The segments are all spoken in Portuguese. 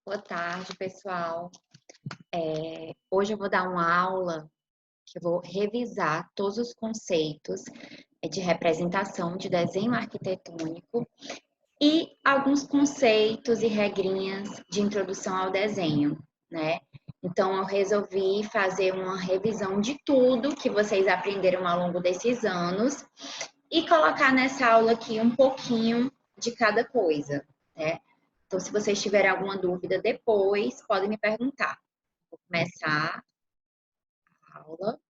Boa tarde, pessoal. Hoje eu vou dar uma aula que eu vou revisar todos os conceitos de representação de desenho arquitetônico e alguns conceitos e regrinhas de introdução ao desenho, né? Então, eu resolvi fazer uma revisão de tudo que vocês aprenderam ao longo desses anos e colocar nessa aula aqui um pouquinho de cada coisa, né? Então, se vocês tiverem alguma dúvida depois, podem me perguntar. Vou começar a aula.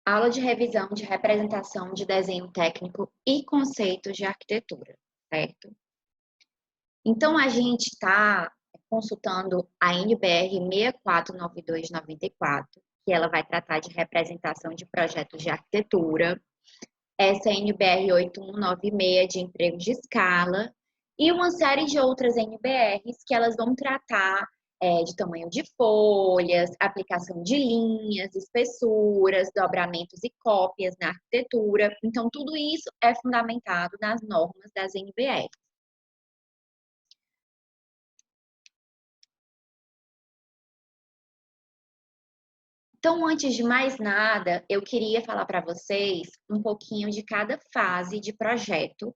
Aula de revisão de representação de desenho técnico e conceitos de arquitetura, certo? Então, a gente está consultando a NBR 649294, que ela vai tratar de representação de projetos de arquitetura. Essa é a NBR 8196 de empregos de escala e uma série de outras NBRs que elas vão tratar de tamanho de folhas, aplicação de linhas, espessuras, dobramentos e cópias na arquitetura. Então, tudo isso é fundamentado nas normas das NBRs. Então, antes de mais nada, eu queria falar para vocês um pouquinho de cada fase de projeto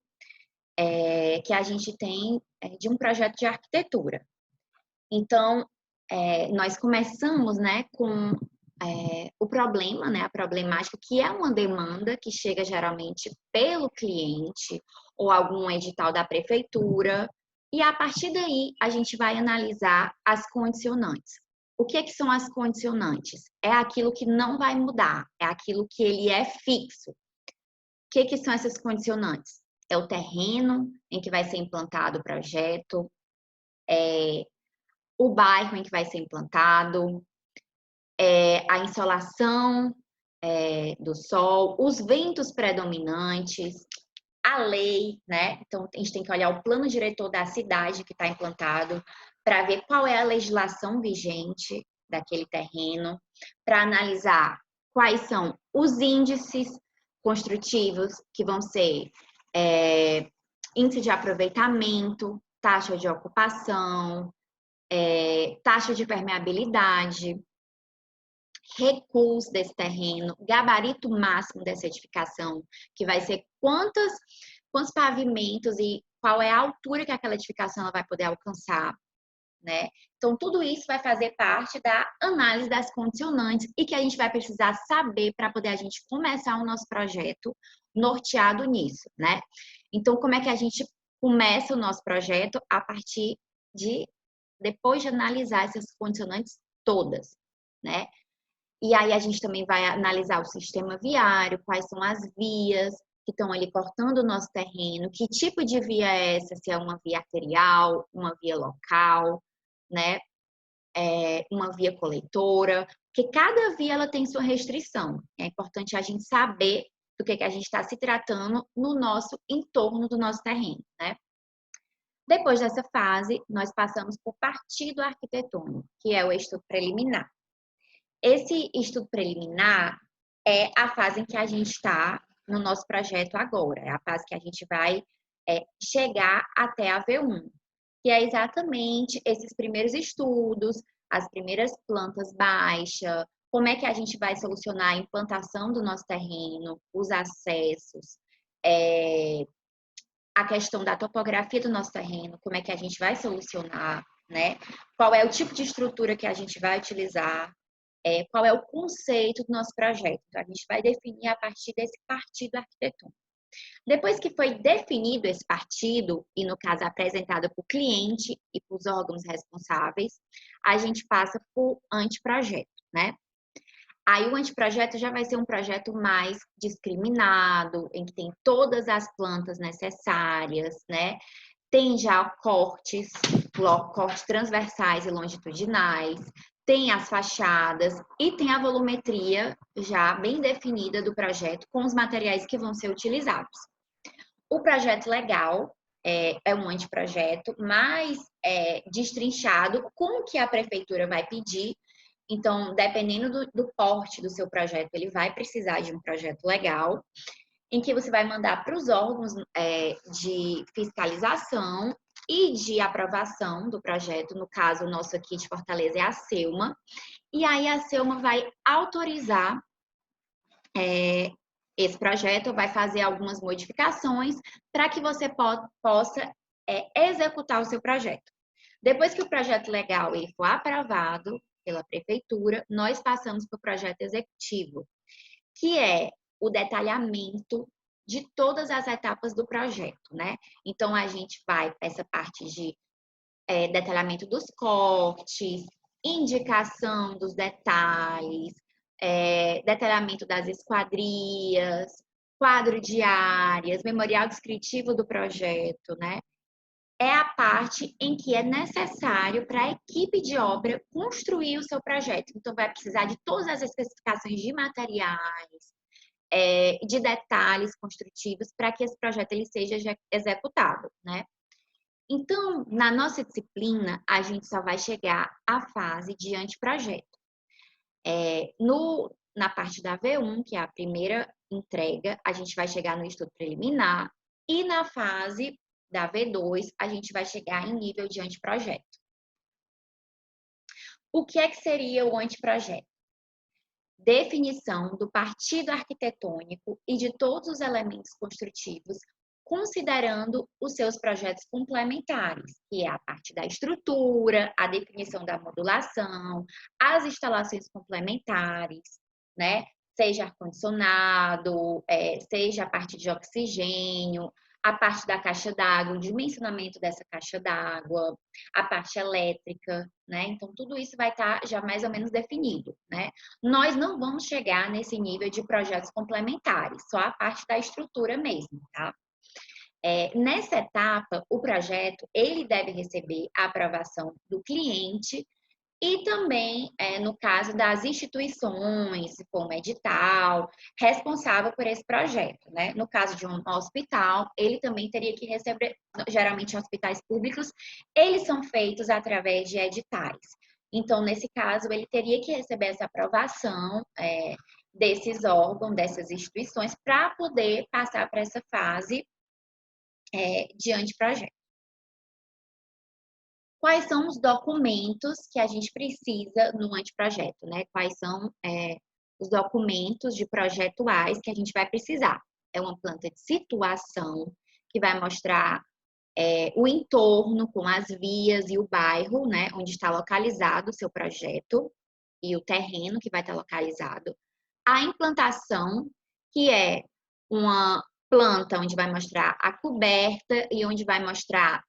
que a gente tem de um projeto de arquitetura. Então, nós começamos, né, com o problema, né, a problemática, que é uma demanda que chega geralmente pelo cliente ou algum edital da prefeitura, e a partir daí a gente vai analisar as condicionantes. O que são as condicionantes? É aquilo que não vai mudar, é aquilo que ele é fixo. O que são essas condicionantes? É o terreno em que vai ser implantado o projeto, o bairro em que vai ser implantado, a insolação do sol, os ventos predominantes, a lei, né? Então, a gente tem que olhar o plano diretor da cidade que está implantado para ver qual é a legislação vigente daquele terreno, para analisar quais são os índices construtivos que vão ser índice de aproveitamento, taxa de ocupação, taxa de permeabilidade, recuos desse terreno, gabarito máximo dessa edificação, que vai ser quantos pavimentos e qual é a altura que aquela edificação ela vai poder alcançar, né? Então, tudo isso vai fazer parte da análise das condicionantes e que a gente vai precisar saber para poder a gente começar o nosso projeto norteado nisso, né? Então, como é que a gente começa o nosso projeto? A partir de, depois de analisar essas condicionantes todas, né? E aí a gente também vai analisar o sistema viário, quais são as vias que estão ali cortando o nosso terreno, que tipo de via é essa, se é uma via arterial, uma via local, né? Uma via coletora, porque cada via ela tem sua restrição. É importante a gente saber do que a gente está se tratando no nosso entorno do nosso terreno, né? Depois dessa fase, nós passamos por partido arquitetônico, que é o estudo preliminar. Esse estudo preliminar é a fase em que a gente está no nosso projeto agora, é a fase que a gente vai chegar até a V1, que é exatamente esses primeiros estudos, as primeiras plantas baixas, como é que a gente vai solucionar a implantação do nosso terreno, os acessos, a questão da topografia do nosso terreno, como é que a gente vai solucionar, né? Qual é o tipo de estrutura que a gente vai utilizar, qual é o conceito do nosso projeto. Então, a gente vai definir a partir desse partido arquitetônico. Depois que foi definido esse partido, e no caso apresentado para o cliente e para os órgãos responsáveis, a gente passa para o anteprojeto, né? Aí o anteprojeto já vai ser um projeto mais discriminado, em que tem todas as plantas necessárias, né? Tem já cortes transversais e longitudinais, tem as fachadas e tem a volumetria já bem definida do projeto com os materiais que vão ser utilizados. O projeto legal é um anteprojeto mais destrinchado com o que a prefeitura vai pedir. Então, dependendo do porte do seu projeto, ele vai precisar de um projeto legal. em que você vai mandar para os órgãos de fiscalização e de aprovação do projeto. No caso, o nosso aqui de Fortaleza é a SEUMA. E aí a SEUMA vai autorizar esse projeto, vai fazer algumas modificações para que você possa executar o seu projeto. Depois que o projeto legal ele for aprovado pela prefeitura, nós passamos para o projeto executivo, que é o detalhamento de todas as etapas do projeto, né? Então, a gente vai para essa parte de detalhamento dos cortes, indicação dos detalhes, detalhamento das esquadrias, quadro de áreas, memorial descritivo do projeto, né? É a parte em que é necessário para a equipe de obra construir o seu projeto. Então, vai precisar de todas as especificações de materiais, de detalhes construtivos para que esse projeto ele seja executado, né? Então, na nossa disciplina, a gente só vai chegar à fase de anteprojeto. Na parte da V1, que é a primeira entrega, a gente vai chegar no estudo preliminar e na fase da V2, a gente vai chegar em nível de anteprojeto. O que seria o anteprojeto? Definição do partido arquitetônico e de todos os elementos construtivos, considerando os seus projetos complementares, que é a parte da estrutura, a definição da modulação, as instalações complementares, né? Seja ar-condicionado, seja a parte de oxigênio, a parte da caixa d'água, o dimensionamento dessa caixa d'água, a parte elétrica, né? Então, tudo isso vai estar já mais ou menos definido, né? Nós não vamos chegar nesse nível de projetos complementares, só a parte da estrutura mesmo, tá? Nessa etapa, o projeto ele deve receber a aprovação do cliente e também, no caso das instituições, como edital, responsável por esse projeto, né? No caso de um hospital, ele também teria que receber, geralmente em hospitais públicos, eles são feitos através de editais. Então, nesse caso, ele teria que receber essa aprovação desses órgãos, dessas instituições, para poder passar para essa fase de anteprojeto. Quais são os documentos que a gente precisa no anteprojeto, né? Quais são os documentos de projetuais que a gente vai precisar? É uma planta de situação que vai mostrar o entorno com as vias e o bairro, né? Onde está localizado o seu projeto e o terreno que vai estar localizado. A implantação, que é uma planta onde vai mostrar a coberta e onde vai mostrar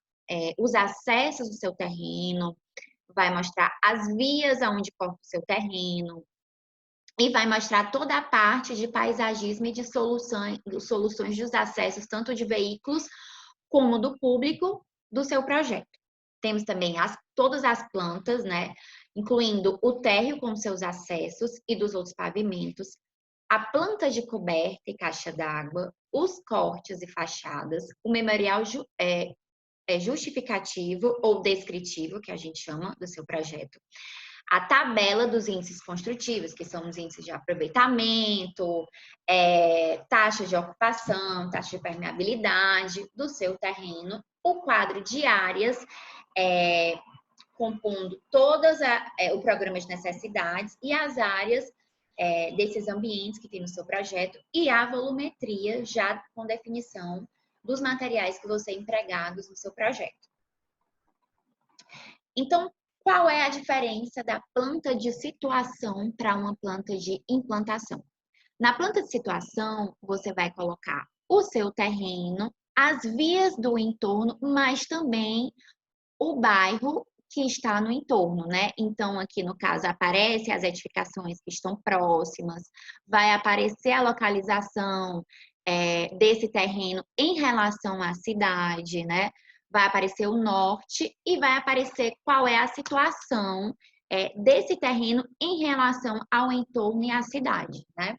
os acessos do seu terreno, vai mostrar as vias aonde corta o seu terreno e vai mostrar toda a parte de paisagismo e de soluções dos acessos, tanto de veículos como do público do seu projeto. Temos também todas as plantas, né, incluindo o térreo com seus acessos e dos outros pavimentos, a planta de coberta e caixa d'água, os cortes e fachadas, o memorial justificativo ou descritivo, que a gente chama do seu projeto, a tabela dos índices construtivos, que são os índices de aproveitamento, taxa de ocupação, taxa de permeabilidade do seu terreno, o quadro de áreas, compondo o programa de necessidades e as áreas desses ambientes que tem no seu projeto e a volumetria já com definição dos materiais que vão ser empregados no seu projeto. Então, qual é a diferença da planta de situação para uma planta de implantação? Na planta de situação, você vai colocar o seu terreno, as vias do entorno, mas também o bairro que está no entorno, né? Então, aqui no caso, aparecem as edificações que estão próximas, vai aparecer a localização desse terreno em relação à cidade, né? Vai aparecer o norte e vai aparecer qual é a situação desse terreno em relação ao entorno e à cidade, né?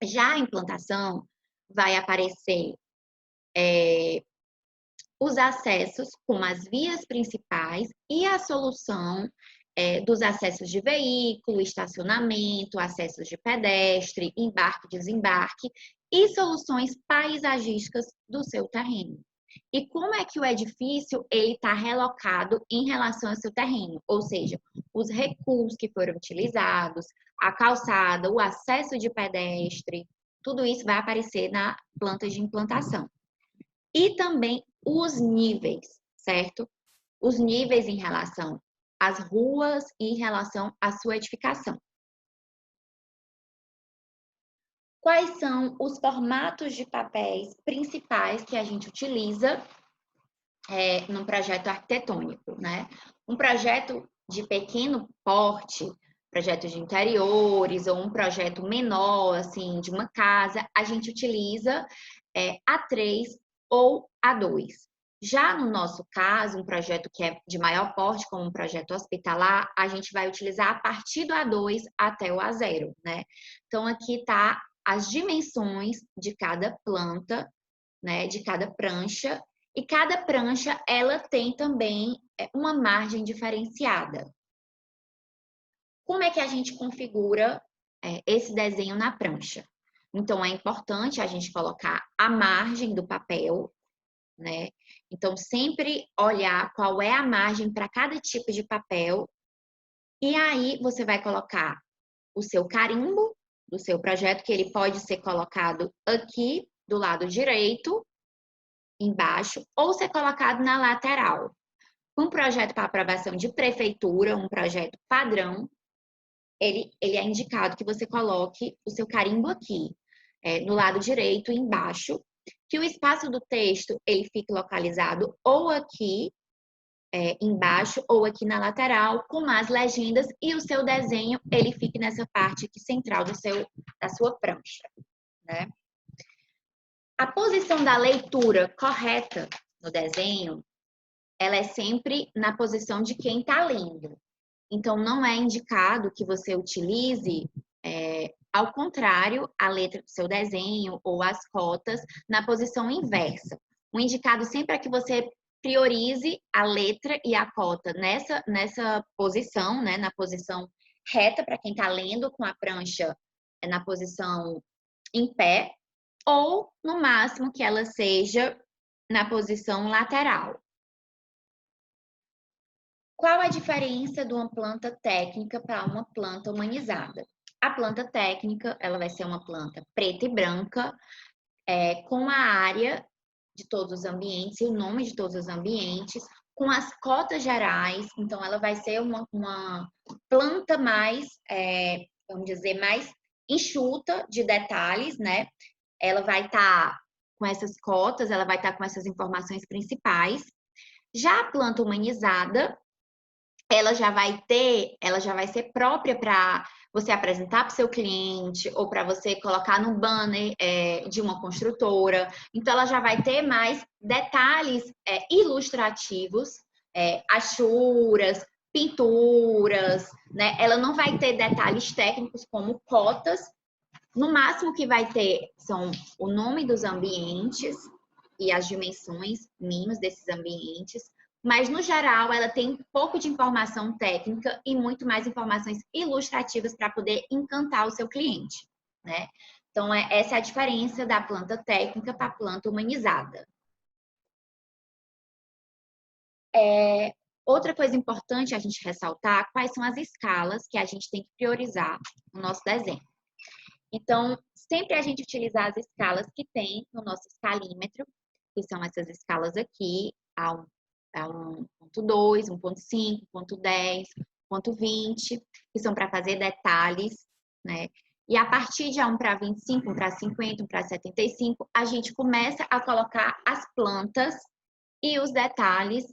Já a implantação vai aparecer os acessos como as vias principais e a solução dos acessos de veículo, estacionamento, acessos de pedestre, embarque e desembarque e soluções paisagísticas do seu terreno. E como é que o edifício ele está relocado em relação ao seu terreno? Ou seja, os recursos que foram utilizados, a calçada, o acesso de pedestre, tudo isso vai aparecer na planta de implantação. E também os níveis, certo? Os níveis em relação às ruas e em relação à sua edificação. Quais são os formatos de papéis principais que a gente utiliza num projeto arquitetônico, né? Um projeto de pequeno porte, projeto de interiores ou um projeto menor, assim, de uma casa, a gente utiliza A3 ou A2. Já no nosso caso, um projeto que é de maior porte, como um projeto hospitalar, a gente vai utilizar a partir do A2 até o A0, né? Então, aqui está as dimensões de cada planta, né, de cada prancha, e cada prancha ela tem também uma margem diferenciada. Como é que a gente configura esse desenho na prancha? Então, é importante a gente colocar a margem do papel, né? Então, sempre olhar qual é a margem para cada tipo de papel. E aí, você vai colocar o seu carimbo do seu projeto, que ele pode ser colocado aqui do lado direito, embaixo, ou ser colocado na lateral. Um projeto para aprovação de prefeitura, um projeto padrão, ele é indicado que você coloque o seu carimbo aqui, no lado direito, embaixo, que o espaço do texto ele fique localizado ou aqui embaixo ou aqui na lateral, com as legendas, e o seu desenho ele fique nessa parte aqui central da sua prancha, né? A posição da leitura correta no desenho, ela é sempre na posição de quem está lendo. Então, não é indicado que você utilize, ao contrário, a letra do seu desenho ou as cotas na posição inversa. O indicado sempre é que você priorize a letra e a cota nessa posição, né? Na posição reta para quem está lendo, com a prancha na posição em pé, ou no máximo que ela seja na posição lateral. Qual a diferença de uma planta técnica para uma planta humanizada? A planta técnica, ela vai ser uma planta preta e branca, com a área de todos os ambientes e o nome de todos os ambientes, com as cotas gerais. Então, ela vai ser uma planta mais, vamos dizer, mais enxuta de detalhes, né? Ela vai estar com essas cotas, ela vai estar com essas informações principais. Já a planta humanizada, ela já vai ser própria para você apresentar para o seu cliente ou para você colocar no banner de uma construtora. Então, ela já vai ter mais detalhes ilustrativos, achuras, pinturas, né? Ela não vai ter detalhes técnicos como cotas. No máximo que vai ter são o nome dos ambientes e as dimensões mínimas desses ambientes, mas no geral ela tem pouco de informação técnica e muito mais informações ilustrativas para poder encantar o seu cliente, né? Então, essa é a diferença da planta técnica para a planta humanizada. Outra coisa importante a gente ressaltar, quais são as escalas que a gente tem que priorizar no nosso desenho. Então, sempre a gente utilizar as escalas que tem no nosso escalímetro, que são essas escalas aqui, a 1.2, 1.5, 1.10, 1.20, que são para fazer detalhes, né? E a partir de 1 para 25, 1 para 50, 1 para 75, a gente começa a colocar as plantas e os detalhes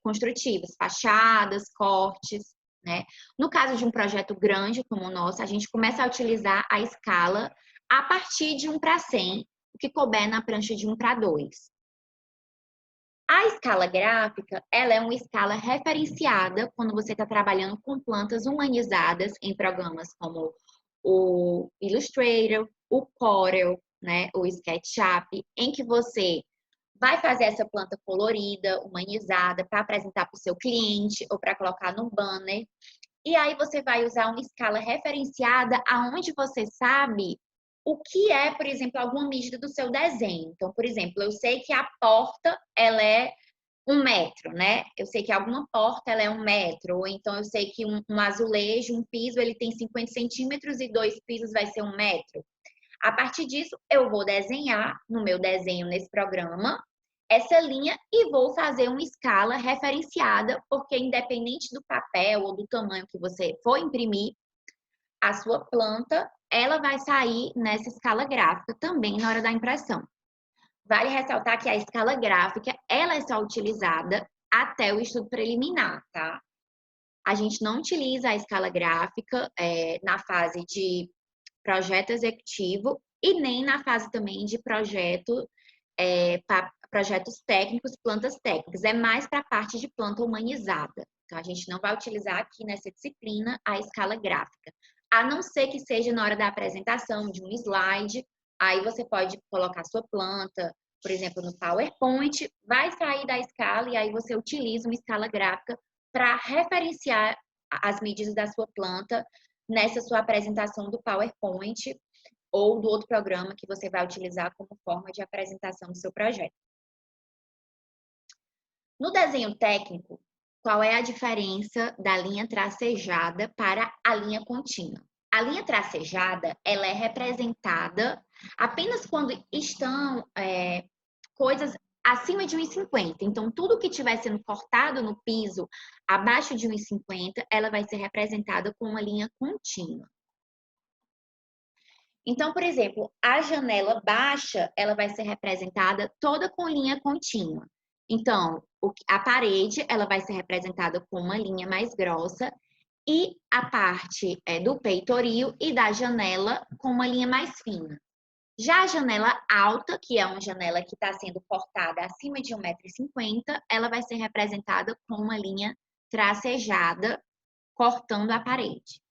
construtivos, fachadas, cortes, né? No caso de um projeto grande como o nosso, a gente começa a utilizar a escala a partir de 1 para 100, o que couber na prancha de 1 para 2. A escala gráfica, ela é uma escala referenciada quando você está trabalhando com plantas humanizadas em programas como o Illustrator, o Corel, né, o SketchUp, em que você vai fazer essa planta colorida, humanizada, para apresentar para o seu cliente ou para colocar no banner. E aí você vai usar uma escala referenciada aonde você sabe o que é, por exemplo, alguma medida do seu desenho. Então, por exemplo, eu sei que a porta, ela é 1 metro, né? Eu sei que alguma porta, ela é 1 metro. Ou então, eu sei que um azulejo, um piso, ele tem 50 centímetros e 2 pisos vai ser 1 metro. A partir disso, eu vou desenhar no meu desenho nesse programa essa linha e vou fazer uma escala referenciada, porque independente do papel ou do tamanho que você for imprimir, a sua planta, ela vai sair nessa escala gráfica também na hora da impressão. Vale ressaltar que a escala gráfica, ela é só utilizada até o estudo preliminar, tá? A gente não utiliza a escala gráfica na fase de projeto executivo e nem na fase também de projetos técnicos, plantas técnicas. É mais para a parte de planta humanizada. Então, a gente não vai utilizar aqui nessa disciplina a escala gráfica. A não ser que seja na hora da apresentação de um slide, aí você pode colocar sua planta, por exemplo, no PowerPoint, vai sair da escala e aí você utiliza uma escala gráfica para referenciar as medidas da sua planta nessa sua apresentação do PowerPoint ou do outro programa que você vai utilizar como forma de apresentação do seu projeto. No desenho técnico, qual é a diferença da linha tracejada para a linha contínua? A linha tracejada, ela é representada apenas quando estão coisas acima de 1,50. Então, tudo que estiver sendo cortado no piso abaixo de 1,50, ela vai ser representada com uma linha contínua. Então, por exemplo, a janela baixa, ela vai ser representada toda com linha contínua. Então, a parede, ela vai ser representada com uma linha mais grossa e a parte do peitoril e da janela com uma linha mais fina. Já a janela alta, que é uma janela que está sendo cortada acima de 1,50 m, ela vai ser representada com uma linha tracejada, cortando a parede.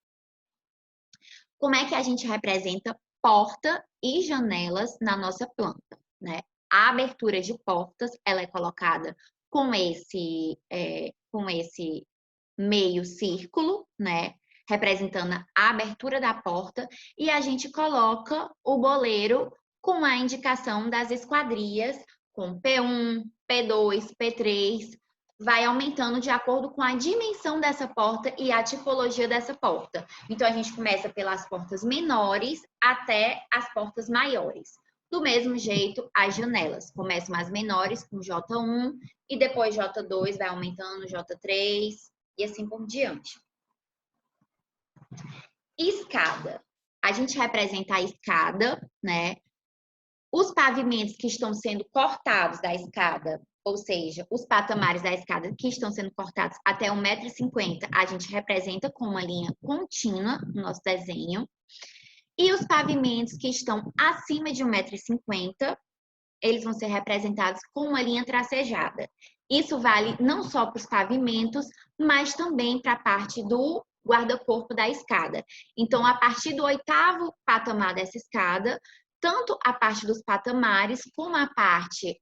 Como é que a gente representa porta e janelas na nossa planta, né? A abertura de portas, ela é colocada com esse meio círculo, né? Representando a abertura da porta, e a gente coloca o boleiro com a indicação das esquadrias, com P1, P2, P3, vai aumentando de acordo com a dimensão dessa porta e a tipologia dessa porta. Então, a gente começa pelas portas menores até as portas maiores. Do mesmo jeito, as janelas. Começam as menores com J1 e depois J2 vai aumentando, J3 e assim por diante. Escada. A gente representa a escada, né? Os pavimentos que estão sendo cortados da escada, ou seja, os patamares da escada que estão sendo cortados até 1,50 m, a gente representa com uma linha contínua no nosso desenho. E os pavimentos que estão acima de 1,50 m, eles vão ser representados com uma linha tracejada. Isso vale não só para os pavimentos, mas também para a parte do guarda-corpo da escada. Então, a partir do 8º patamar dessa escada, tanto a parte dos patamares como a parte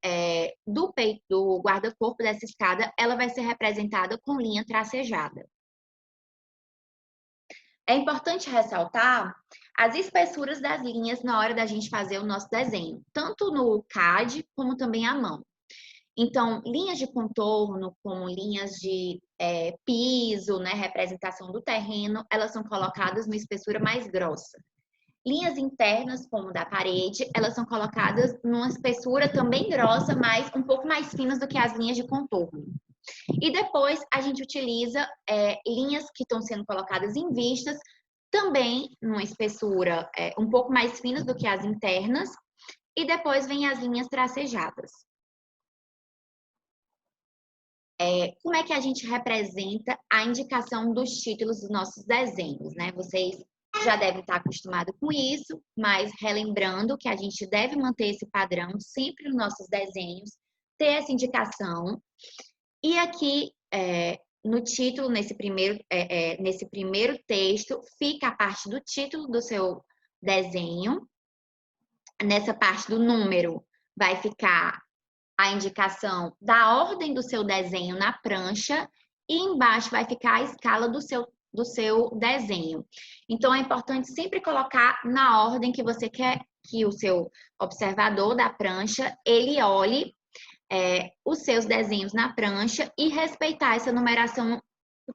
do guarda-corpo dessa escada, ela vai ser representada com linha tracejada. É importante ressaltar as espessuras das linhas na hora da gente fazer o nosso desenho, tanto no CAD como também à mão. Então, linhas de contorno, como linhas de piso, né, representação do terreno, elas são colocadas numa espessura mais grossa. Linhas internas, como da parede, elas são colocadas numa espessura também grossa, mas um pouco mais finas do que as linhas de contorno. E depois a gente utiliza linhas que estão sendo colocadas em vistas, também numa espessura um pouco mais finas do que as internas, e depois vem as linhas tracejadas. Como é que a gente representa a indicação dos títulos dos nossos desenhos, né? Vocês já devem estar acostumados com isso, mas relembrando que a gente deve manter esse padrão sempre nos nossos desenhos, ter essa indicação. E aqui, no título, nesse primeiro texto, fica a parte do título do seu desenho. Nessa parte do número, vai ficar a indicação da ordem do seu desenho na prancha e embaixo vai ficar a escala do seu do seu desenho. Então, é importante sempre colocar na ordem que você quer que o seu observador da prancha, ele olhe os seus desenhos na prancha e respeitar essa numeração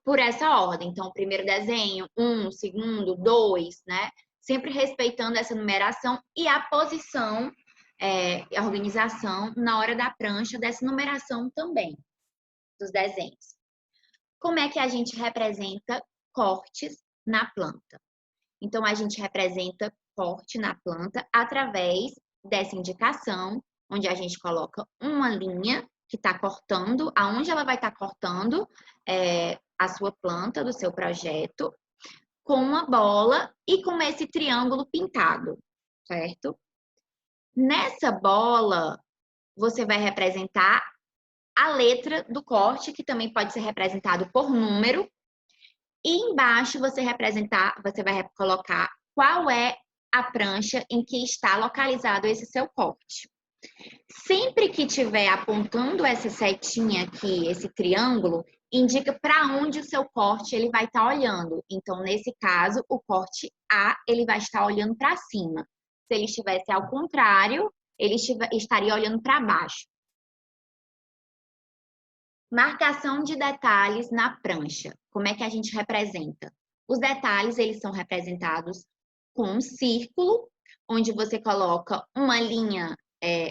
por essa ordem. Então, o primeiro desenho, 1, segundo, 2, né? Sempre respeitando essa numeração e a posição, a organização na hora da prancha dessa numeração também, dos desenhos. Como é que a gente representa cortes na planta? Então, a gente representa corte na planta através dessa indicação, onde a gente coloca uma linha que está cortando, aonde ela vai estar cortando a sua planta do seu projeto, com uma bola e com esse triângulo pintado, certo? Nessa bola, você vai representar a letra do corte, que também pode ser representado por número, e embaixo você vai colocar qual é a prancha em que está localizado esse seu corte. Sempre que estiver apontando essa setinha aqui, esse triângulo, indica para onde o seu corte ele vai estar olhando. Então, nesse caso, o corte A ele vai estar olhando para cima. Se ele estivesse ao contrário, ele estaria olhando para baixo. Marcação de detalhes na prancha. Como é que a gente representa? Os detalhes, eles são representados com um círculo, onde você coloca uma linha,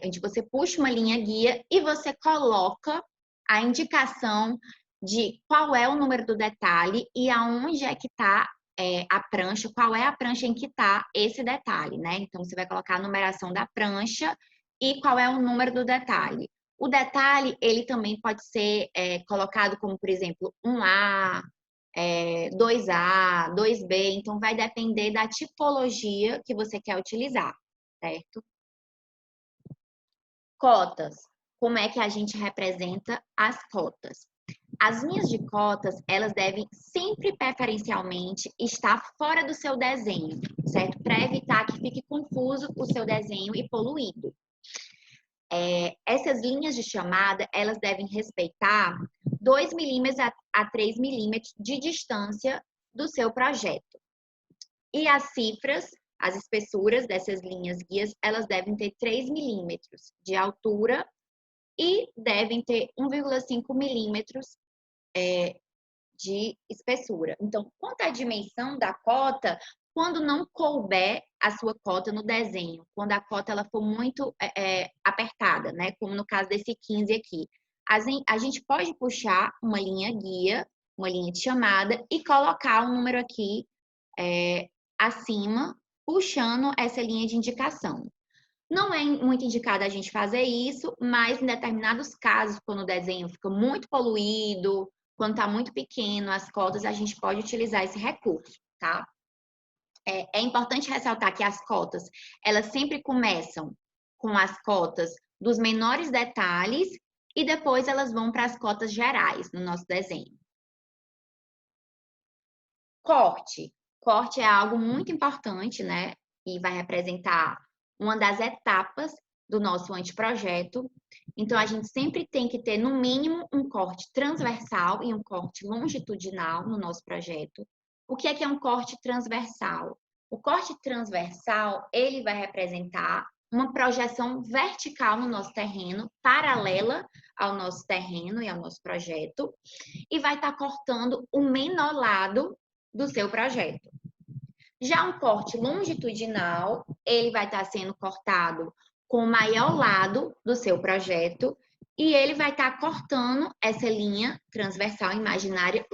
onde você puxa uma linha guia e você coloca a indicação de qual é o número do detalhe e aonde é que está a prancha, qual é a prancha em que está esse detalhe, né? Então, você vai colocar a numeração da prancha e qual é o número do detalhe. O detalhe, ele também pode ser colocado como, por exemplo, 1A, 2A, 2B. Então, vai depender da tipologia que você quer utilizar, certo? Cotas. Como é que a gente representa as cotas? As linhas de cotas, elas devem sempre, preferencialmente, estar fora do seu desenho, certo? Para evitar que fique confuso o seu desenho e poluído. Essas linhas de chamada, elas devem respeitar 2 milímetros a 3 milímetros de distância do seu projeto. E as cifras, as espessuras dessas linhas guias, elas devem ter 3 milímetros de altura e devem ter 1,5 milímetros de espessura. Então, quanto à dimensão da cota, quando não couber a sua cota no desenho, quando a cota ela for muito apertada, né? Como no caso desse 15 aqui, a gente pode puxar uma linha guia, uma linha de chamada e colocar um número aqui acima, puxando essa linha de indicação. Não é muito indicado a gente fazer isso, mas em determinados casos, quando o desenho fica muito poluído, quando está muito pequeno as cotas, a gente pode utilizar esse recurso, tá? É importante ressaltar que as cotas, elas sempre começam com as cotas dos menores detalhes e depois elas vão para as cotas gerais no nosso desenho. Corte. Corte é algo muito importante, né? E vai representar uma das etapas do nosso anteprojeto. Então, a gente sempre tem que ter, no mínimo, um corte transversal e um corte longitudinal no nosso projeto. O que é um corte transversal? O corte transversal, ele vai representar uma projeção vertical no nosso terreno, paralela ao nosso terreno e ao nosso projeto, e vai estar cortando o menor lado do seu projeto. Já um corte longitudinal, ele vai estar sendo cortado com o maior lado do seu projeto e ele vai estar cortando essa linha transversal imaginária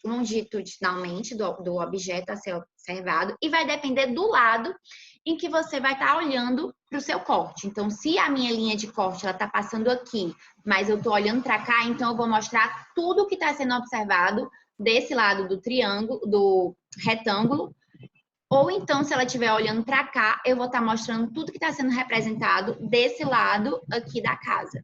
longitudinalmente do objeto a ser observado e vai depender do lado em que você vai estar olhando para o seu corte. Então, se a minha linha de corte ela está passando aqui, mas eu estou olhando para cá, então eu vou mostrar tudo que está sendo observado desse lado do triângulo, do retângulo. Ou então, se ela estiver olhando para cá, eu vou estar mostrando tudo que está sendo representado desse lado aqui da casa.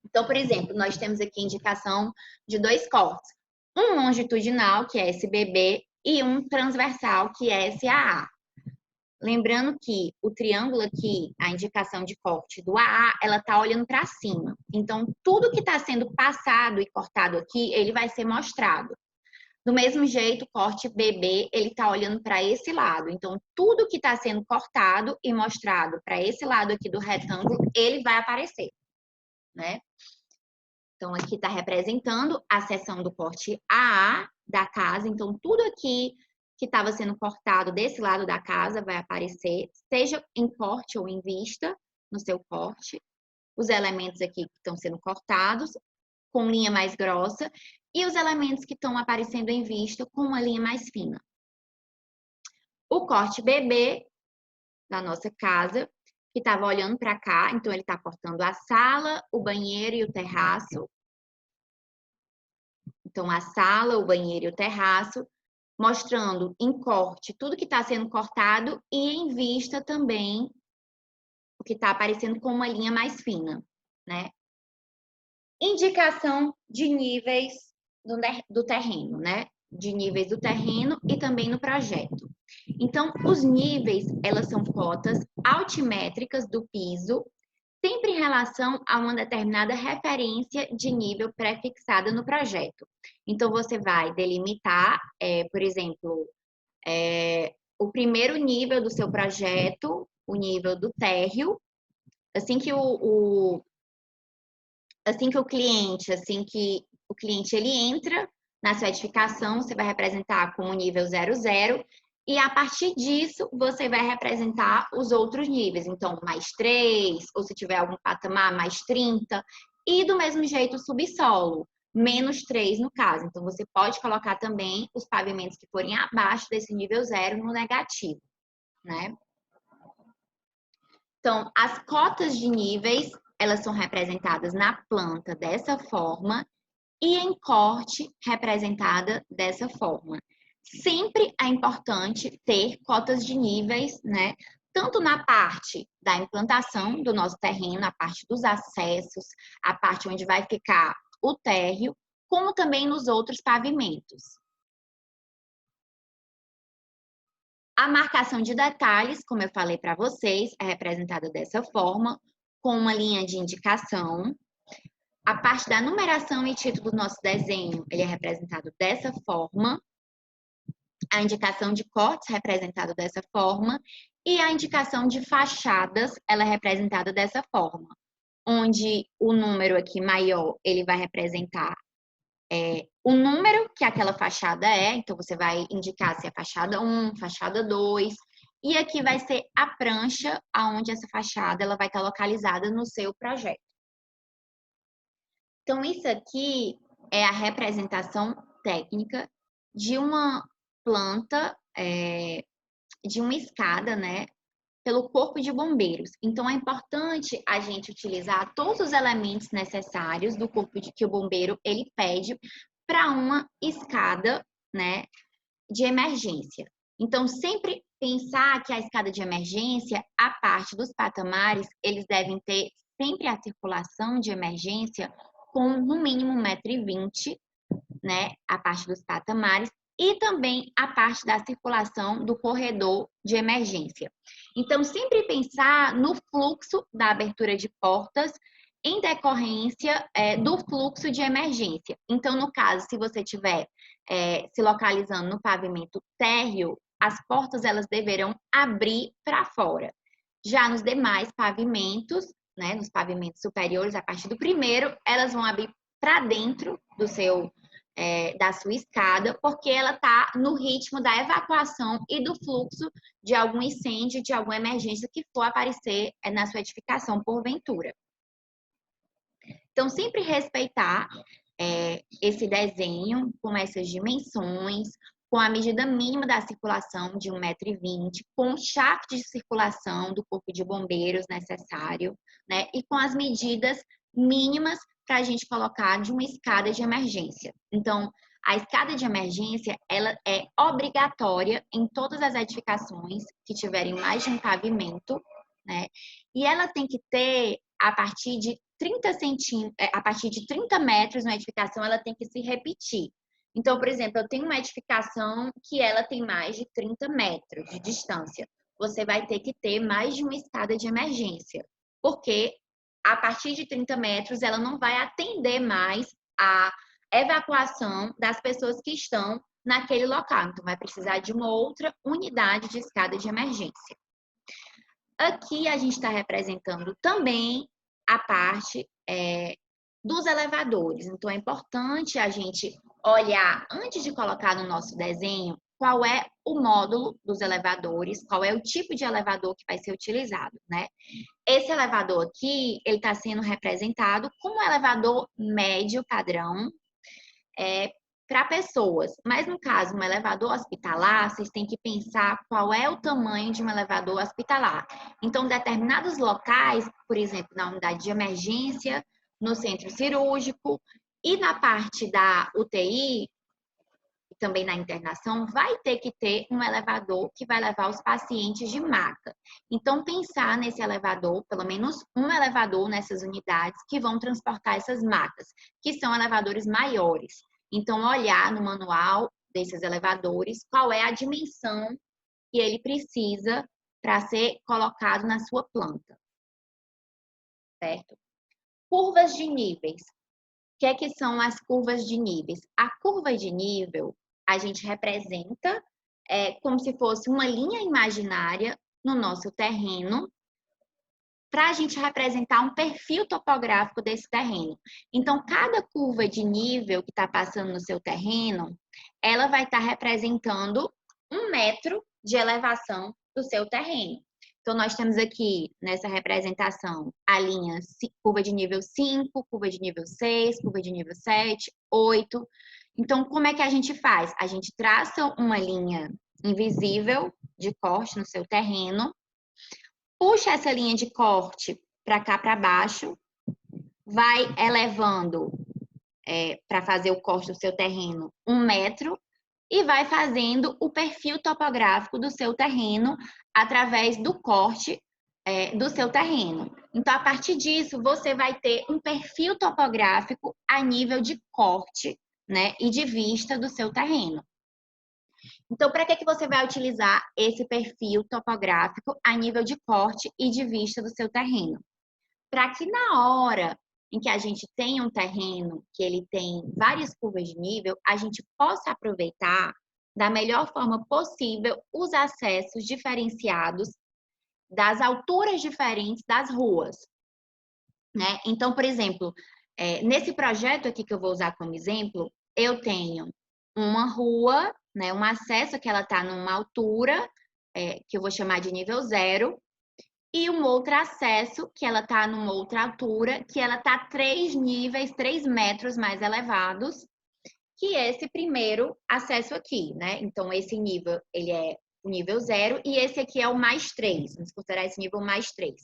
Então, por exemplo, nós temos aqui indicação de 2 cortes. Um longitudinal, que é esse BB, e um transversal, que é esse AA. Lembrando que o triângulo aqui, a indicação de corte do AA, ela está olhando para cima. Então, tudo que está sendo passado e cortado aqui, ele vai ser mostrado. Do mesmo jeito, o corte BB, ele está olhando para esse lado. Então, tudo que está sendo cortado e mostrado para esse lado aqui do retângulo, ele vai aparecer, né? Então, aqui está representando a seção do corte AA da casa. Então, tudo aqui que estava sendo cortado desse lado da casa vai aparecer, seja em corte ou em vista, no seu corte. Os elementos aqui que estão sendo cortados, com linha mais grossa, e os elementos que estão aparecendo em vista com uma linha mais fina. O corte BB da nossa casa, que estava olhando para cá, então ele está cortando a sala, o banheiro e o terraço. Então, a sala, o banheiro e o terraço, mostrando em corte tudo que está sendo cortado e em vista também o que está aparecendo com uma linha mais fina, né? Indicação de níveis do terreno, né? De níveis do terreno e também no projeto. Então, os níveis, elas são cotas altimétricas do piso, sempre em relação a uma determinada referência de nível pré-fixada no projeto. Então, você vai delimitar, por exemplo, o primeiro nível do seu projeto, o nível do térreo, assim que o cliente ele entra na sua edificação, você vai representar como nível 00, e a partir disso você vai representar os outros níveis, então mais 3, ou se tiver algum patamar, mais 30, e do mesmo jeito o subsolo, menos 3 no caso. Então você pode colocar também os pavimentos que forem abaixo desse nível 0 no negativo, né? Então, as cotas de níveis, elas são representadas na planta dessa forma e em corte representada dessa forma. Sempre é importante ter cotas de níveis, né? Tanto na parte da implantação do nosso terreno, a parte dos acessos, a parte onde vai ficar o térreo, como também nos outros pavimentos. A marcação de detalhes, como eu falei para vocês, é representada dessa forma, com uma linha de indicação. A parte da numeração e título do nosso desenho, ele é representado dessa forma. A indicação de cortes é representada dessa forma. E a indicação de fachadas, ela é representada dessa forma. Onde o número aqui maior, ele vai representar o número que aquela fachada é. Então, você vai indicar se é fachada 1, fachada 2. E aqui vai ser a prancha onde essa fachada ela vai estar localizada no seu projeto. Então, isso aqui é a representação técnica de uma planta, de uma escada, né, pelo corpo de bombeiros. Então, é importante a gente utilizar todos os elementos necessários do corpo que o bombeiro ele pede para uma escada, né, de emergência. Então, sempre pensar que a escada de emergência, a parte dos patamares, eles devem ter sempre a circulação de emergência com no mínimo 1,20 m, né, a parte dos patamares, e também a parte da circulação do corredor de emergência. Então, sempre pensar no fluxo da abertura de portas em decorrência do fluxo de emergência. Então, no caso, se você estiver se localizando no pavimento térreo, as portas elas deverão abrir para fora. Já nos demais pavimentos, né, nos pavimentos superiores, a partir do primeiro, elas vão abrir para dentro do da sua escada, porque ela está no ritmo da evacuação e do fluxo de algum incêndio, de alguma emergência que for aparecer na sua edificação, porventura. Então, sempre respeitar esse desenho com essas dimensões, com a medida mínima da circulação de 1,20 m, com o shaft de circulação do corpo de bombeiros necessário, né? E com as medidas mínimas para a gente colocar de uma escada de emergência. Então, a escada de emergência, ela é obrigatória em todas as edificações que tiverem mais de um pavimento, né? E ela tem que ter, a partir de 30 metros na edificação, ela tem que se repetir. Então, por exemplo, eu tenho uma edificação que ela tem mais de 30 metros de distância. Você vai ter que ter mais de uma escada de emergência, porque a partir de 30 metros ela não vai atender mais a evacuação das pessoas que estão naquele local. Então, vai precisar de uma outra unidade de escada de emergência. Aqui a gente está representando também a parte dos elevadores. Então, é importante a gente olhar, antes de colocar no nosso desenho, qual é o módulo dos elevadores, qual é o tipo de elevador que vai ser utilizado, né? Esse elevador aqui, ele está sendo representado como um elevador médio padrão para pessoas. Mas, no caso, um elevador hospitalar, vocês têm que pensar qual é o tamanho de um elevador hospitalar. Então, determinados locais, por exemplo, na unidade de emergência, no centro cirúrgico e na parte da UTI, e também na internação, vai ter que ter um elevador que vai levar os pacientes de maca. Então, pensar nesse elevador, pelo menos um elevador nessas unidades que vão transportar essas macas, que são elevadores maiores. Então, olhar no manual desses elevadores qual é a dimensão que ele precisa para ser colocado na sua planta. Certo? Curvas de níveis. O que são as curvas de níveis? A curva de nível, a gente representa como se fosse uma linha imaginária no nosso terreno, para a gente representar um perfil topográfico desse terreno. Então, cada curva de nível que está passando no seu terreno, ela vai estar representando 1 metro de elevação do seu terreno. Então, nós temos aqui, nessa representação, a linha curva de nível 5, curva de nível 6, curva de nível 7, 8. Então, como é que a gente faz? A gente traça uma linha invisível de corte no seu terreno, puxa essa linha de corte para cá para baixo, vai elevando para fazer o corte do seu terreno 1 metro e vai fazendo o perfil topográfico do seu terreno através do corte do seu terreno. Então, a partir disso, você vai ter um perfil topográfico a nível de corte, né, e de vista do seu terreno. Então, para que você vai utilizar esse perfil topográfico a nível de corte e de vista do seu terreno? Para que na hora em que a gente tem um terreno que ele tem várias curvas de nível, a gente possa aproveitar da melhor forma possível os acessos diferenciados das alturas diferentes das ruas, né? Então, por exemplo, nesse projeto aqui que eu vou usar como exemplo, eu tenho uma rua, né, um acesso que ela está numa altura, que eu vou chamar de nível 0, e um outro acesso que ela está numa outra altura, que ela está 3 níveis, 3 metros mais elevados que esse primeiro acesso aqui, né? Então, esse nível, ele é o nível 0 e esse aqui é o mais 3. Vamos considerar esse nível mais 3.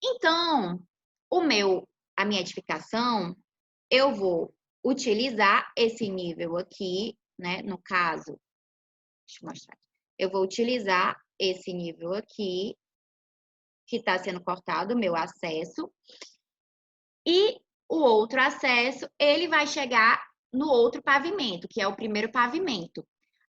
Então, a minha edificação, eu vou utilizar esse nível aqui, né? No caso, deixa eu mostrar aqui. Eu vou utilizar esse nível aqui, que está sendo cortado, o meu acesso. E o outro acesso, ele vai chegar no outro pavimento, que é o primeiro pavimento.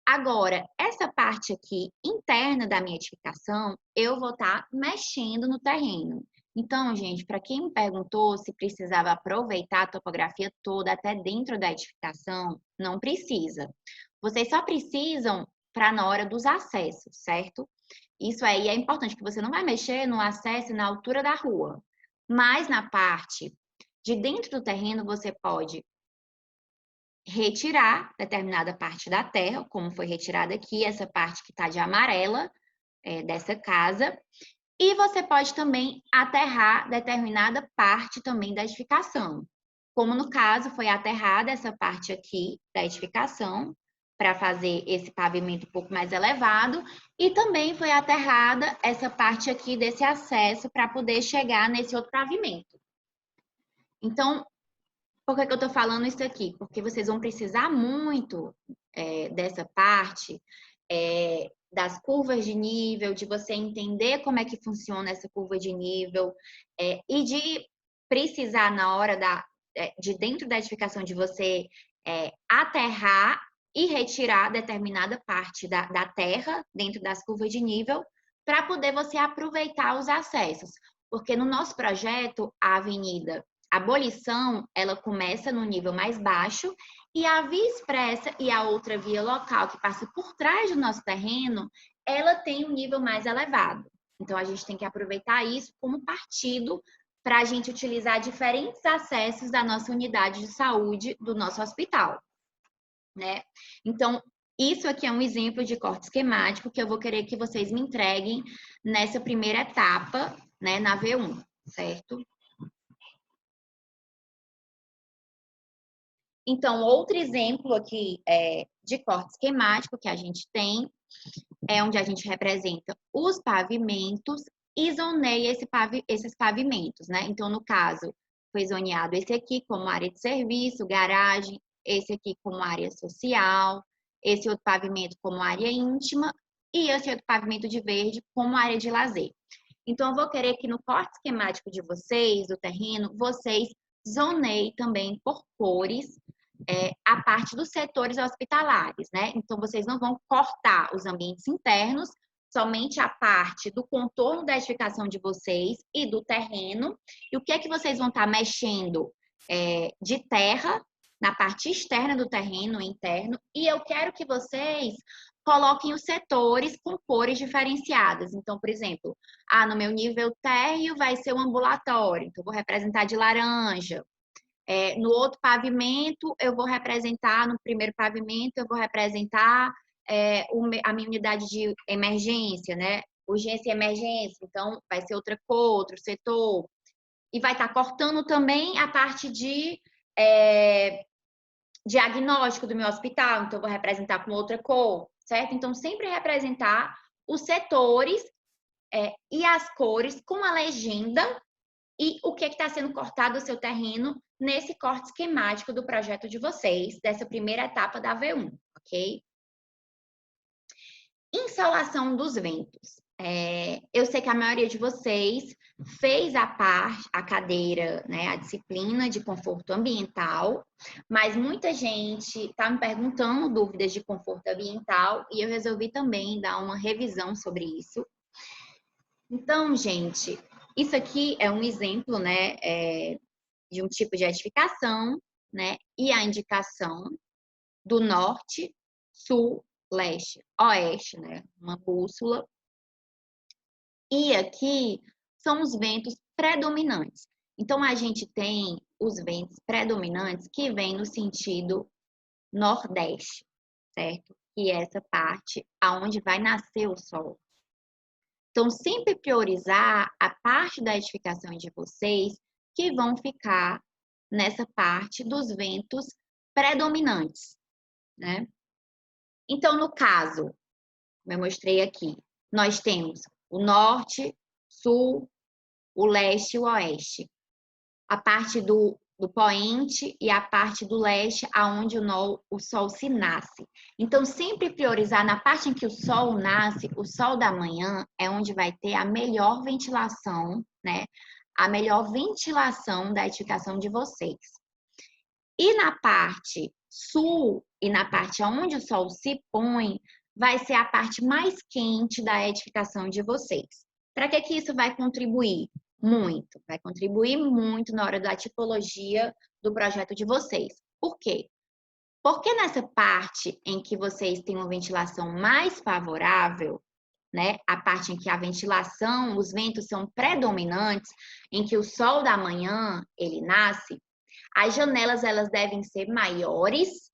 Agora, essa parte aqui interna da minha edificação, eu vou estar mexendo no terreno. Então, gente, para quem me perguntou se precisava aproveitar a topografia toda até dentro da edificação, não precisa. Vocês só precisam para na hora dos acessos, certo? Isso aí é importante, que você não vai mexer no acesso e na altura da rua. Mas na parte de dentro do terreno, você pode retirar determinada parte da terra, como foi retirada aqui, essa parte que está de amarela dessa casa. E você pode também aterrar determinada parte também da edificação. Como no caso, foi aterrada essa parte aqui da edificação, para fazer esse pavimento um pouco mais elevado, e também foi aterrada essa parte aqui desse acesso para poder chegar nesse outro pavimento. Então, por que eu estou falando isso aqui? Porque vocês vão precisar muito dessa parte das curvas de nível, de você entender como é que funciona essa curva de nível e de precisar na hora de dentro da edificação de você aterrar e retirar determinada parte da terra dentro das curvas de nível para poder você aproveitar os acessos. Porque no nosso projeto, a avenida A abolição, ela começa no nível mais baixo e a via expressa e a outra via local, que passa por trás do nosso terreno, ela tem um nível mais elevado. Então, a gente tem que aproveitar isso como partido para a gente utilizar diferentes acessos da nossa unidade de saúde do nosso hospital, né? Então, isso aqui é um exemplo de corte esquemático que eu vou querer que vocês me entreguem nessa primeira etapa, né, na V1, certo? Então, outro exemplo aqui de corte esquemático que a gente tem é onde a gente representa os pavimentos e zoneia esses pavimentos, né? Então, no caso, foi zoneado esse aqui como área de serviço, garagem, esse aqui como área social, esse outro pavimento como área íntima e esse outro pavimento de verde como área de lazer. Então, eu vou querer que no corte esquemático de vocês, do terreno, vocês zoneiem também por cores a parte dos setores hospitalares, né? Então, vocês não vão cortar os ambientes internos, somente a parte do contorno da edificação de vocês e do terreno. E o que é que vocês vão estar mexendo de terra na parte externa do terreno, interno. E eu quero que vocês coloquem os setores com cores diferenciadas. Então, por exemplo, no meu nível térreo vai ser o ambulatório, então eu vou representar de laranja. No outro pavimento, eu vou representar, no primeiro pavimento, eu vou representar a minha unidade de emergência, né? Urgência e emergência, então vai ser outra cor, outro setor. E vai estar cortando também a parte de diagnóstico do meu hospital, então eu vou representar com outra cor, certo? Então, sempre representar os setores e as cores com a legenda e o que está sendo cortado do seu terreno nesse corte esquemático do projeto de vocês, dessa primeira etapa da V1, ok? Insolação dos ventos. Eu sei que a maioria de vocês fez a cadeira, né, a disciplina de conforto ambiental, mas muita gente está me perguntando dúvidas de conforto ambiental e eu resolvi também dar uma revisão sobre isso. Então, gente, isso aqui é um exemplo, né, de um tipo de edificação, né, e a indicação do norte, sul, leste, oeste, né, uma bússola. E aqui são os ventos predominantes. Então, a gente tem os ventos predominantes que vêm no sentido nordeste, certo? Que é essa parte aonde vai nascer o sol. Então, sempre priorizar a parte da edificação de vocês que vão ficar nessa parte dos ventos predominantes, né? Então, no caso, como eu mostrei aqui, nós temos o norte, sul, o leste e o oeste. A parte do poente e a parte do leste, aonde o sol se nasce. Então, sempre priorizar na parte em que o sol nasce, o sol da manhã é onde vai ter a melhor ventilação, né? A melhor ventilação da edificação de vocês. E na parte sul e na parte onde o sol se põe, vai ser a parte mais quente da edificação de vocês. Para que isso vai contribuir? Muito. Vai contribuir muito na hora da tipologia do projeto de vocês. Por quê? Porque nessa parte em que vocês têm uma ventilação mais favorável, né? A parte em que a ventilação, os ventos são predominantes, em que o sol da manhã ele nasce, as janelas elas devem ser maiores,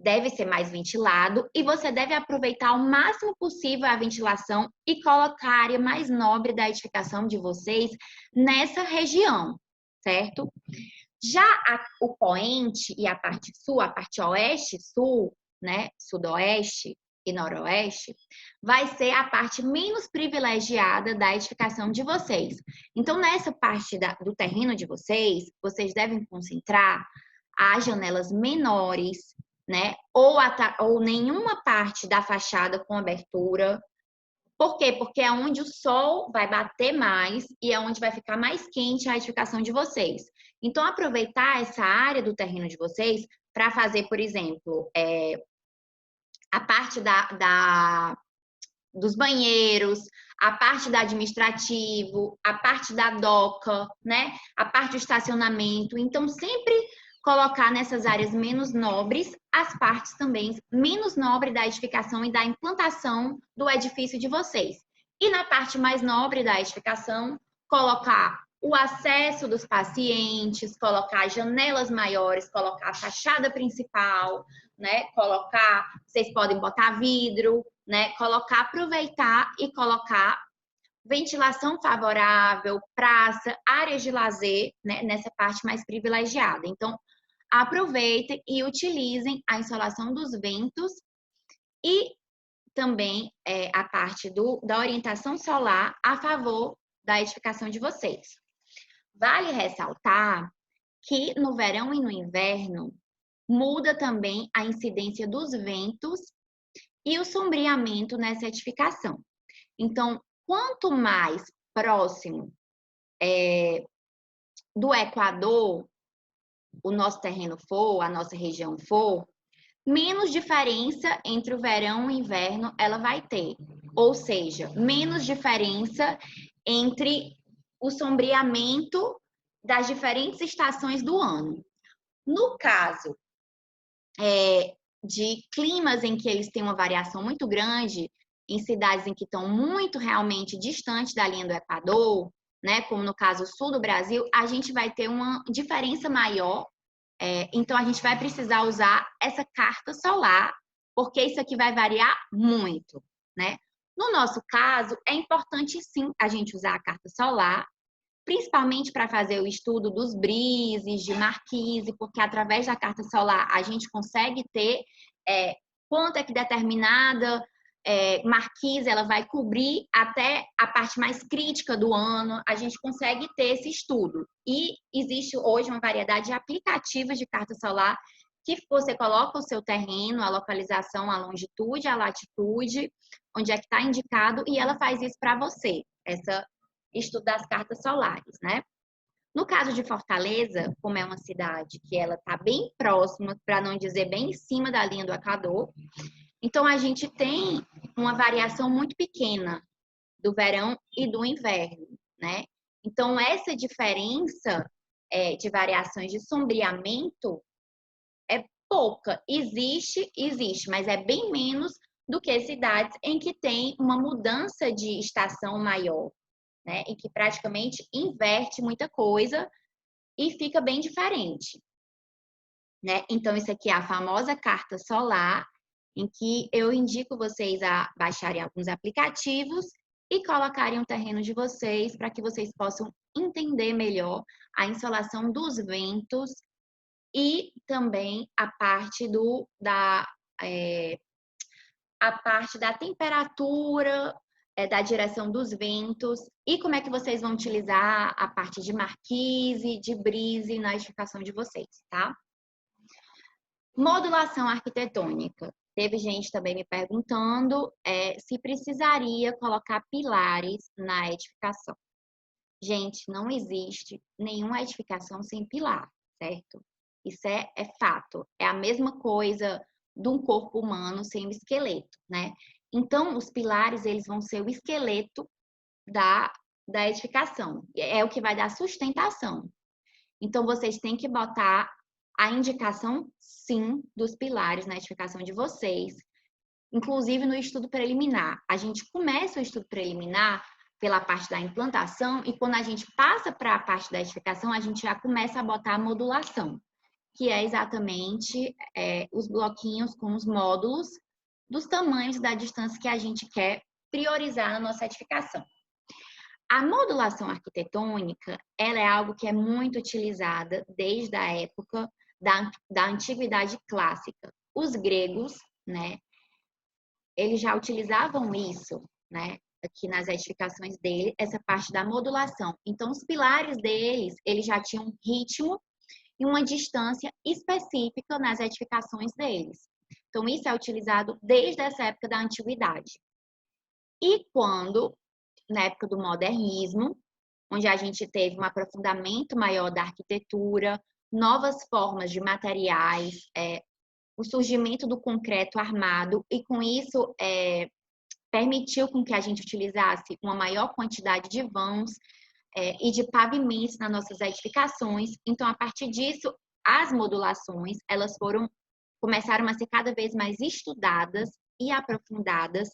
deve ser mais ventilado e você deve aproveitar o máximo possível a ventilação e colocar a área mais nobre da edificação de vocês nessa região, certo? Já o poente e a parte sul, a parte oeste, sul, né, sudoeste e noroeste, vai ser a parte menos privilegiada da edificação de vocês. Então, nessa parte do terreno de vocês, vocês devem concentrar as janelas menores, né, ou nenhuma parte da fachada com abertura. Por quê? Porque é onde o sol vai bater mais e é onde vai ficar mais quente a edificação de vocês. Então, aproveitar essa área do terreno de vocês para fazer, por exemplo, a parte dos banheiros, a parte do administrativo, a parte da doca, né? A parte do estacionamento. Então, sempre colocar nessas áreas menos nobres as partes também menos nobres da edificação e da implantação do edifício de vocês. E na parte mais nobre da edificação, colocar o acesso dos pacientes, colocar janelas maiores, colocar a fachada principal, né? Colocar, vocês podem botar vidro, né? Colocar, aproveitar e colocar ventilação favorável, praça, áreas de lazer, né? Nessa parte mais privilegiada. Então, aproveitem e utilizem a insolação dos ventos e também a parte da orientação solar a favor da edificação de vocês. Vale ressaltar que no verão e no inverno muda também a incidência dos ventos e o sombreamento nessa edificação. Então, quanto mais próximo do Equador o nosso terreno for, a nossa região for, menos diferença entre o verão e o inverno ela vai ter. Ou seja, menos diferença entre o sombreamento das diferentes estações do ano. No caso de climas em que eles têm uma variação muito grande, em cidades em que estão muito realmente distantes da linha do Equador, né, como no caso sul do Brasil, a gente vai ter uma diferença maior. Então, a gente vai precisar usar essa carta solar, porque isso aqui vai variar muito, né? No nosso caso, é importante sim a gente usar a carta solar, principalmente para fazer o estudo dos brises, de marquise, porque através da carta solar a gente consegue ter quanto é que determinada marquise ela vai cobrir até a parte mais crítica do ano, a gente consegue ter esse estudo. E existe hoje uma variedade de aplicativos de carta solar que você coloca o seu terreno, a localização, a longitude, a latitude, onde é que está indicado, e ela faz isso para você, essa estudo das cartas solares, né? No caso de Fortaleza, como é uma cidade que ela está bem próxima, para não dizer bem em cima da linha do Equador, então a gente tem uma variação muito pequena do verão e do inverno, né? Então essa diferença de variações de sombreamento é pouca. Existe, mas é bem menos do que cidades em que tem uma mudança de estação maior, né? E que praticamente inverte muita coisa e fica bem diferente, né? Então, isso aqui é a famosa carta solar, em que eu indico vocês a baixarem alguns aplicativos e colocarem o terreno de vocês para que vocês possam entender melhor a insolação dos ventos e também a parte a parte da temperatura, da direção dos ventos e como é que vocês vão utilizar a parte de marquise, de brise na edificação de vocês, tá? Modulação arquitetônica. Teve gente também me perguntando se precisaria colocar pilares na edificação. Gente, não existe nenhuma edificação sem pilar, certo? Isso é fato. É a mesma coisa de um corpo humano sem o esqueleto, né? Então, os pilares, eles vão ser o esqueleto da edificação. É o que vai dar sustentação. Então, vocês têm que botar a indicação, sim, dos pilares na edificação de vocês. Inclusive, no estudo preliminar. A gente começa o estudo preliminar pela parte da implantação e quando a gente passa para a parte da edificação, a gente já começa a botar a modulação, que é exatamente os bloquinhos com os módulos dos tamanhos da distância que a gente quer priorizar na nossa edificação. A modulação arquitetônica, ela é algo que é muito utilizada desde a época da antiguidade clássica. Os gregos, né, eles já utilizavam isso, né, aqui nas edificações dele, essa parte da modulação. Então, os pilares deles, eles já tinham um ritmo e uma distância específica nas edificações deles. Então, isso é utilizado desde essa época da antiguidade. E quando, na época do modernismo, onde a gente teve um aprofundamento maior da arquitetura, novas formas de materiais, o surgimento do concreto armado, e com isso permitiu com que a gente utilizasse uma maior quantidade de vãos e de pavimentos nas nossas edificações. Então, a partir disso, as modulações, elas começaram a ser cada vez mais estudadas e aprofundadas,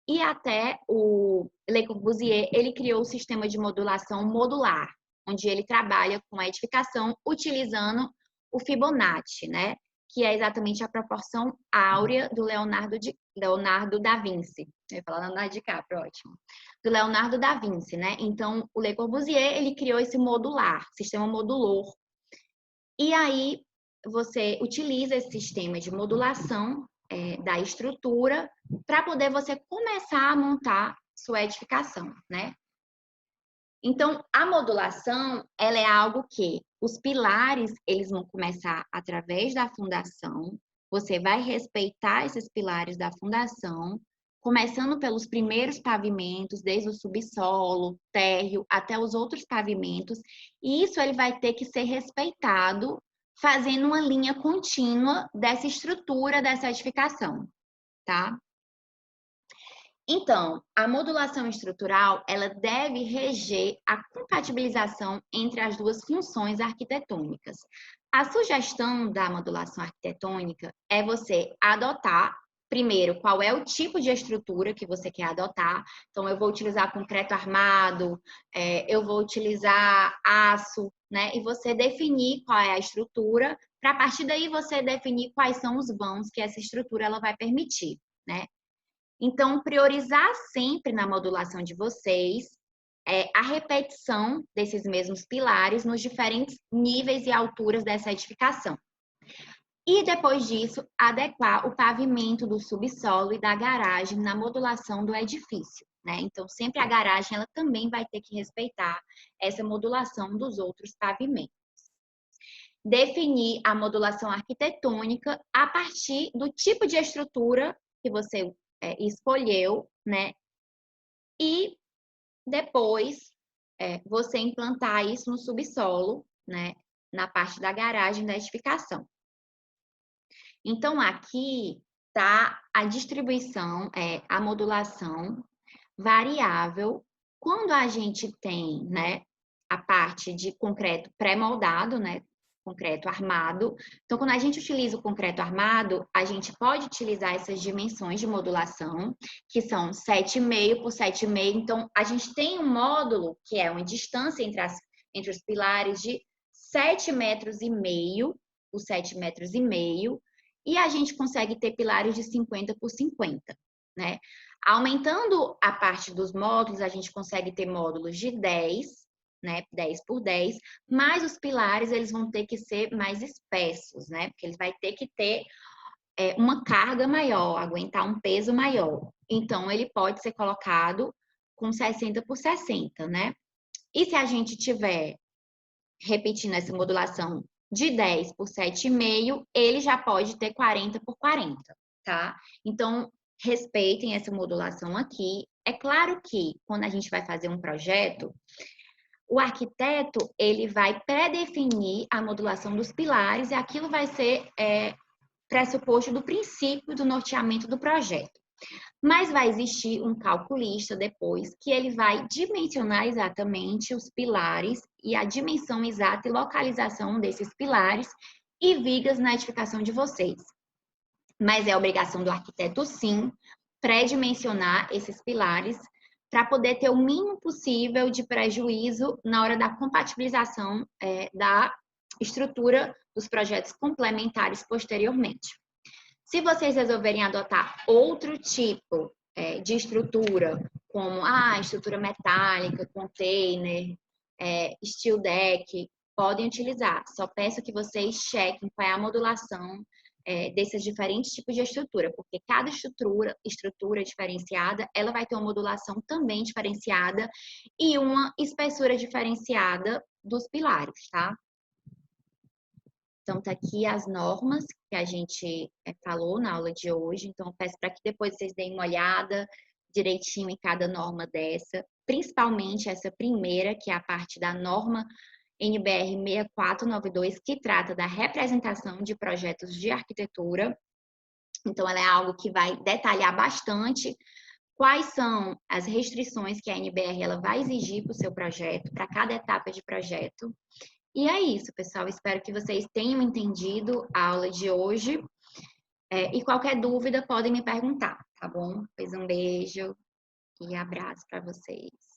e até o Le Corbusier, ele criou o sistema de modulação modular, onde ele trabalha com a edificação utilizando o Fibonacci, né? Que é exatamente a proporção áurea do Leonardo da Vinci. Eu ia falar Leonardo DiCaprio, ótimo. Do Leonardo da Vinci, né? Então, o Le Corbusier, ele criou esse modular, sistema modulor. E aí, você utiliza esse sistema de modulação da estrutura para poder você começar a montar sua edificação, né? Então, a modulação, ela é algo que os pilares, eles vão começar através da fundação, você vai respeitar esses pilares da fundação, começando pelos primeiros pavimentos, desde o subsolo, térreo, até os outros pavimentos, e isso ele vai ter que ser respeitado, fazendo uma linha contínua dessa estrutura, dessa edificação, tá? Então, a modulação estrutural, ela deve reger a compatibilização entre as duas funções arquitetônicas. A sugestão da modulação arquitetônica é você adotar, primeiro, qual é o tipo de estrutura que você quer adotar. Então, eu vou utilizar concreto armado, eu vou utilizar aço, né? E você definir qual é a estrutura, para a partir daí você definir quais são os vãos que essa estrutura ela vai permitir, né? Então, priorizar sempre na modulação de vocês a repetição desses mesmos pilares nos diferentes níveis e alturas dessa edificação. E depois disso, adequar o pavimento do subsolo e da garagem na modulação do edifício, né? Então, sempre a garagem ela também vai ter que respeitar essa modulação dos outros pavimentos. Definir a modulação arquitetônica a partir do tipo de estrutura que você escolheu, né? E depois você implantar isso no subsolo, né? Na parte da garagem da edificação. Então, aqui tá a distribuição, a modulação variável. Quando a gente tem, né? A parte de concreto pré-moldado, né? Concreto armado. Então, quando a gente utiliza o concreto armado, a gente pode utilizar essas dimensões de modulação, que são 7,5 por 7,5. Então, a gente tem um módulo, que é uma distância entre os pilares de 7,5 metros por 7,5 metros, e a gente consegue ter pilares de 50 por 50, né? Aumentando a parte dos módulos, a gente consegue ter módulos de 10, né, 10 por 10, mas os pilares eles vão ter que ser mais espessos, né, porque eles vai ter que ter uma carga maior, aguentar um peso maior. Então, ele pode ser colocado com 60 por 60, né? E se a gente tiver repetindo essa modulação de 10 por 7,5, ele já pode ter 40 por 40, tá? Então, respeitem essa modulação aqui. É claro que quando a gente vai fazer um projeto, o arquiteto, ele vai pré-definir a modulação dos pilares e aquilo vai ser pressuposto do princípio do norteamento do projeto. Mas vai existir um calculista depois que ele vai dimensionar exatamente os pilares e a dimensão exata e localização desses pilares e vigas na edificação de vocês. Mas é obrigação do arquiteto, sim, pré-dimensionar esses pilares para poder ter o mínimo possível de prejuízo na hora da compatibilização da estrutura dos projetos complementares posteriormente. Se vocês resolverem adotar outro tipo de estrutura, como estrutura metálica, container, steel deck, podem utilizar. Só peço que vocês chequem qual é a modulação desses diferentes tipos de estrutura, porque cada estrutura diferenciada, ela vai ter uma modulação também diferenciada e uma espessura diferenciada dos pilares, tá? Então, tá aqui as normas que a gente falou na aula de hoje. Então, eu peço para que depois vocês deem uma olhada direitinho em cada norma dessa, principalmente essa primeira, que é a parte da norma NBR 6492, que trata da representação de projetos de arquitetura. Então, ela é algo que vai detalhar bastante quais são as restrições que a NBR ela vai exigir para o seu projeto, para cada etapa de projeto. E é isso, pessoal. Espero que vocês tenham entendido a aula de hoje. E qualquer dúvida, podem me perguntar, tá bom? Pois um beijo e abraço para vocês.